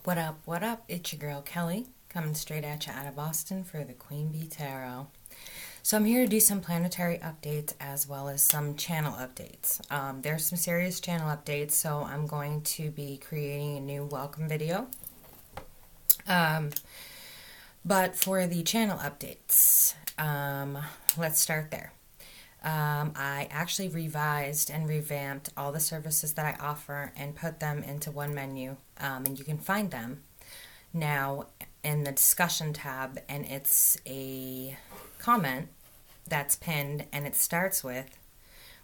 What up, what up? It's your girl Kelly, coming straight at you out of Boston for the Queen Bee Tarot. So I'm here to do some planetary updates as well as some channel updates. There's some serious channel updates, so I'm going to be creating a new welcome video. But for the channel updates, let's start there. I actually revised and revamped all the services that I offer and put them into one menu, and you can find them now in the discussion tab, and it's a comment that's pinned, and it starts with,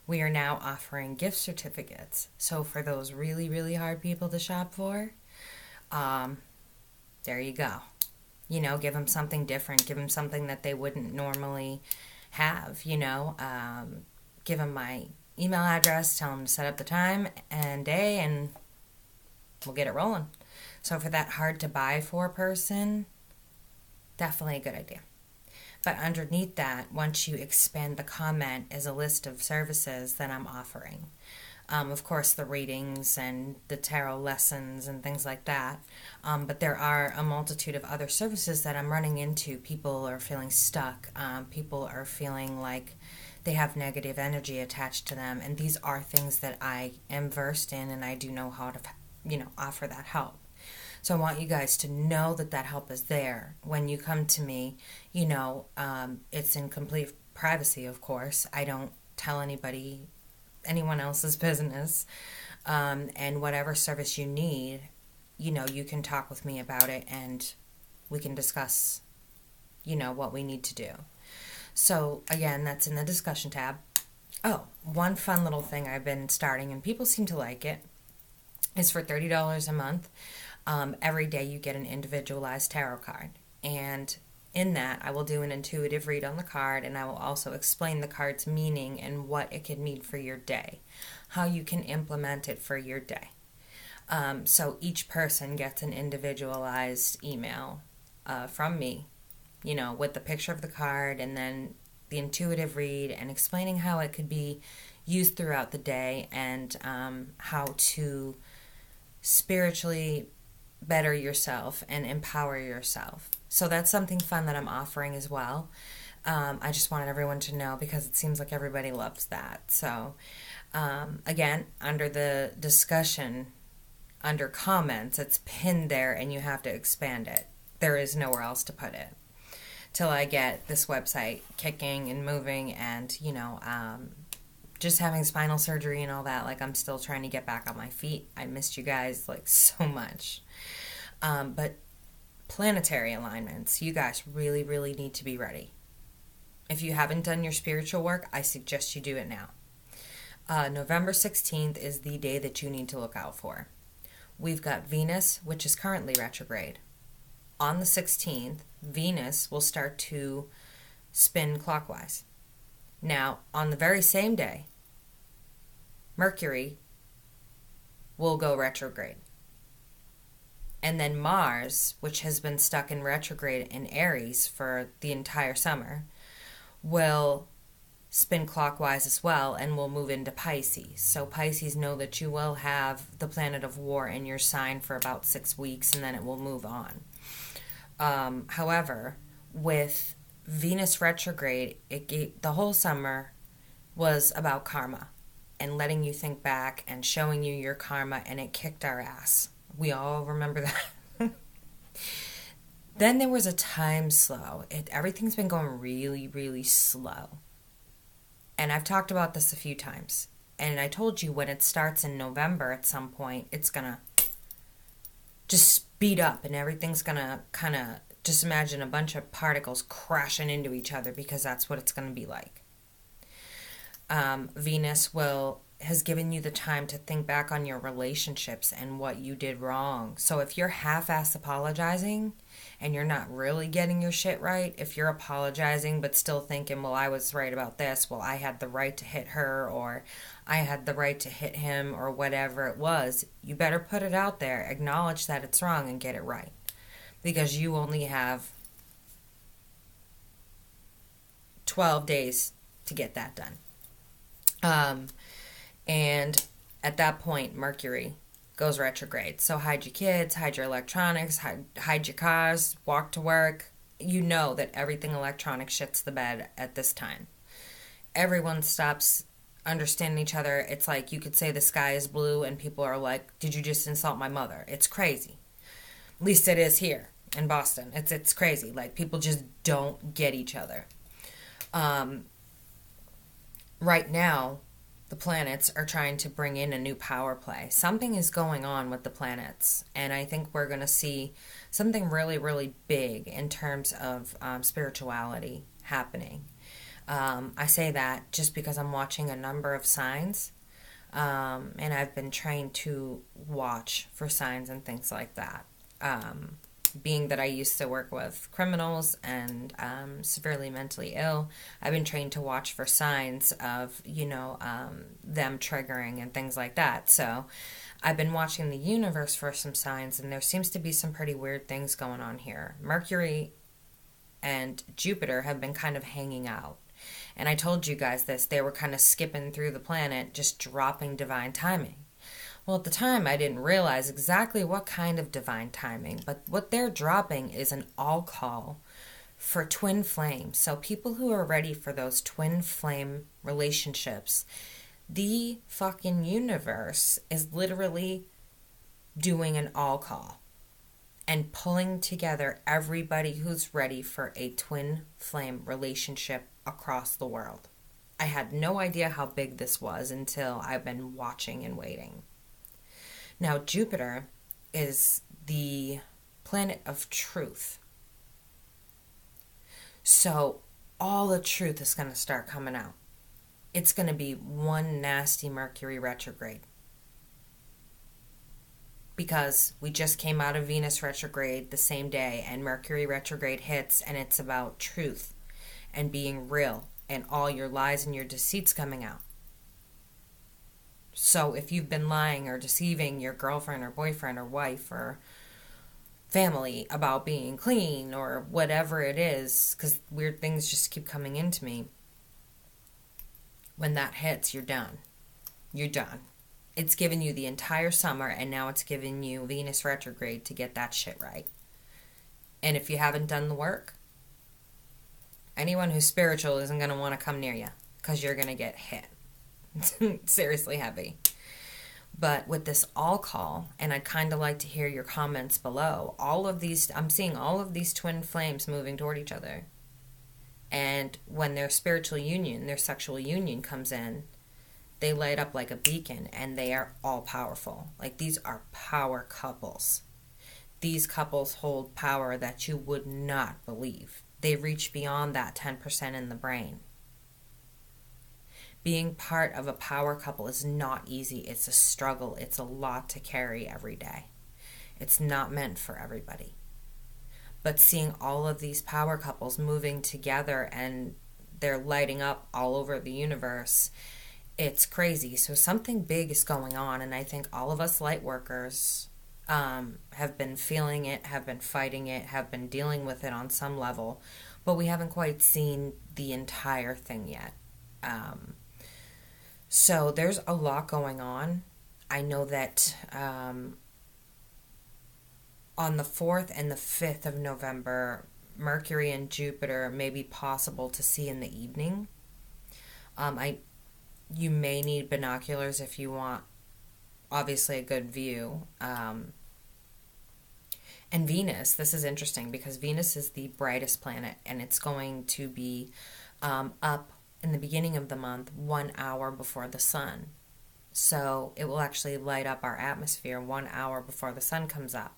we are now offering gift certificates. So for those really, really hard people to shop for, there you go. You know, give them something different, give them something that they wouldn't normally have, give them my email address, tell them to set up the time and day, and we'll get it rolling. So for that hard to buy for person, definitely a good idea. But underneath that, once you expand the comment, is a list of services that I'm offering. Of course, the readings and the tarot lessons and things like that. But there are a multitude of other services that I'm running into. People are feeling stuck. People are feeling like they have negative energy attached to them. And these are things that I am versed in, and I do know how to, offer that help. So I want you guys to know that that help is there. When you come to me, it's in complete privacy, of course. I don't tell anyone else's business, and whatever service you need, you can talk with me about it, and we can discuss, what we need to do. So again, that's in the discussion tab. Oh, one fun little thing I've been starting, and people seem to like it, is for $30 a month. Every day you get an individualized tarot card, and in that, I will do an intuitive read on the card, and I will also explain the card's meaning and what it can mean for your day, how you can implement it for your day. So each person gets an individualized email from me, with the picture of the card and then the intuitive read and explaining how it could be used throughout the day, and how to spiritually better yourself and empower yourself. So that's something fun that I'm offering as well. I just wanted everyone to know, because it seems like everybody loves that. So again, under the discussion, under comments, it's pinned there, and you have to expand it. There is nowhere else to put it till I get this website kicking and moving, and just having spinal surgery and all that, like, I'm still trying to get back on my feet. I missed you guys so much. But planetary alignments, you guys really, really need to be ready. If you haven't done your spiritual work, I suggest you do it now. November 16th is the day that you need to look out for. We've got Venus, which is currently retrograde. On the 16th, Venus will start to spin clockwise. Now, on the very same day, Mercury will go retrograde. And then Mars, which has been stuck in retrograde in Aries for the entire summer, will spin clockwise as well, and will move into Pisces. So Pisces, know that you will have the planet of war in your sign for about 6 weeks, and then it will move on. However, with Venus retrograde, the whole summer was about karma and letting you think back and showing you your karma, and it kicked our ass. We all remember that. Then there was a time slow. Everything's been going really, really slow. And I've talked about this a few times. And I told you, when it starts in November at some point, it's going to just speed up, and everything's going to kind of, just imagine a bunch of particles crashing into each other, because that's what it's going to be like. Venus has given you the time to think back on your relationships and what you did wrong. So if you're half-ass apologizing and you're not really getting your shit right, if you're apologizing but still thinking, well, I was right about this, well, I had the right to hit her, or I had the right to hit him, or whatever it was, you better put it out there, acknowledge that it's wrong, and get it right. Because you only have 12 days to get that done. And at that point, Mercury goes retrograde. So hide your kids, hide your electronics, hide your cars, walk to work. You know that everything electronic shits the bed at this time. Everyone stops understanding each other. It's like you could say the sky is blue and people are like, did you just insult my mother? It's crazy. At least it is here in Boston. It's crazy. Like, people just don't get each other. Right now, the planets are trying to bring in a new power play. Something is going on with the planets, and I think we're going to see something really, really big in terms of spirituality happening. I say that just because I'm watching a number of signs, and I've been trained to watch for signs and things like that. Being that I used to work with criminals and severely mentally ill, I've been trained to watch for signs of, them triggering and things like that. So I've been watching the universe for some signs, and there seems to be some pretty weird things going on here. Mercury and Jupiter have been kind of hanging out. And I told you guys this, they were kind of skipping through the planet, just dropping divine timing. Well, at the time, I didn't realize exactly what kind of divine timing, but what they're dropping is an all call for twin flames. So people who are ready for those twin flame relationships, the fucking universe is literally doing an all call and pulling together everybody who's ready for a twin flame relationship across the world. I had no idea how big this was until I've been watching and waiting. Now, Jupiter is the planet of truth. So all the truth is going to start coming out. It's going to be one nasty Mercury retrograde. Because we just came out of Venus retrograde the same day, and Mercury retrograde hits, and it's about truth and being real and all your lies and your deceits coming out. So if you've been lying or deceiving your girlfriend or boyfriend or wife or family about being clean or whatever it is, because weird things just keep coming into me, when that hits, you're done. You're done. It's given you the entire summer, and now it's giving you Venus retrograde to get that shit right. And if you haven't done the work, anyone who's spiritual isn't going to want to come near you, because you're going to get hit. Seriously heavy. But with this all call, and I'd kind of like to hear your comments below, I'm seeing all of these twin flames moving toward each other. And when their spiritual union, their sexual union comes in, they light up like a beacon, and they are all powerful. Like, these are power couples. These couples hold power that you would not believe. They reach beyond that 10% in the brain. Being part of a power couple is not easy. It's a struggle. It's a lot to carry every day. It's not meant for everybody. But seeing all of these power couples moving together and they're lighting up all over the universe, it's crazy. So something big is going on, and I think all of us light workers have been feeling it, have been fighting it, have been dealing with it on some level, but we haven't quite seen the entire thing yet. So there's a lot going on. I know that on the 4th and the 5th of November, Mercury and Jupiter may be possible to see in the evening. You may need binoculars if you want, obviously, a good view. And Venus, this is interesting because Venus is the brightest planet, and it's going to be up in the beginning of the month 1 hour before the sun. So it will actually light up our atmosphere 1 hour before the sun comes up.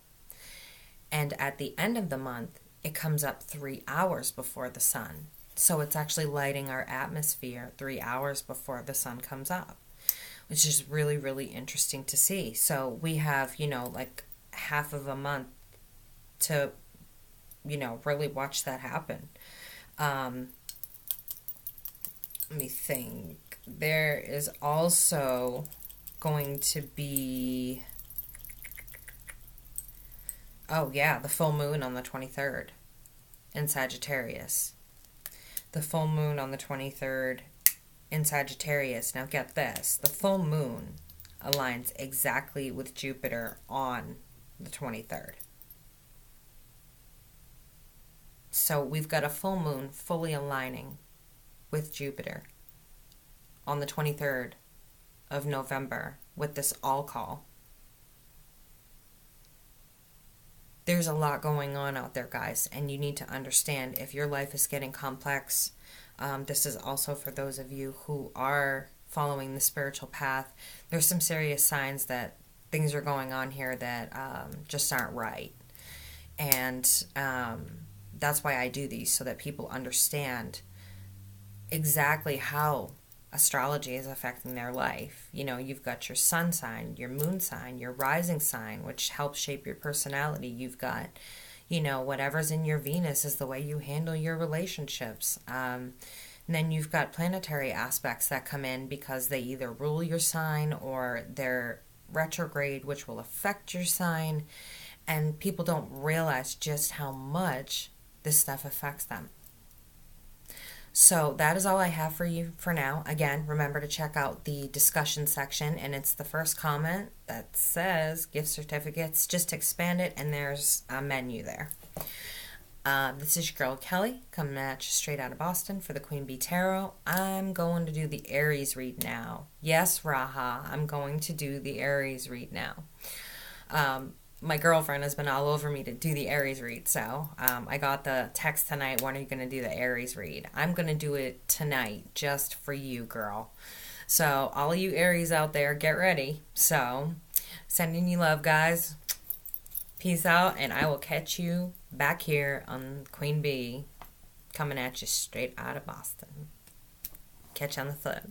And at the end of the month, it comes up 3 hours before the sun. So it's actually lighting our atmosphere 3 hours before the sun comes up, which is really, really interesting to see. So we have, like half of a month to, really watch that happen. Let me think. There is also going to be, the full moon on the 23rd in Sagittarius. The full moon on the 23rd in Sagittarius. Now get this. The full moon aligns exactly with Jupiter on the 23rd. So we've got a full moon fully aligning with Jupiter on the 23rd of November with this all call. There's a lot going on out there, guys, and you need to understand if your life is getting complex. This is also for those of you who are following the spiritual path. There's some serious signs that things are going on here that just aren't right. And that's why I do these, so that people understand exactly how astrology is affecting their life. You know, you've got your sun sign, your moon sign, your rising sign, which helps shape your personality. You've got, you know, whatever's in your Venus is the way you handle your relationships. And then you've got planetary aspects that come in because they either rule your sign or they're retrograde, which will affect your sign. And people don't realize just how much this stuff affects them. So that is all I have for you for now. Again, remember to check out the discussion section, and it's the first comment that says gift certificates. Just expand it, and there's a menu there. This is your girl Kelly, coming at you straight out of Boston for the Queen Bee Tarot. I'm going to do the Aries read now. Yes, Raha, I'm going to do the Aries read now. My girlfriend has been all over me to do the Aries read, so I got the text tonight, when are you going to do the Aries read? I'm going to do it tonight, just for you, girl. So, all of you Aries out there, get ready. So, sending you love, guys. Peace out, and I will catch you back here on Queen Bee, coming at you straight out of Boston. Catch you on the flip.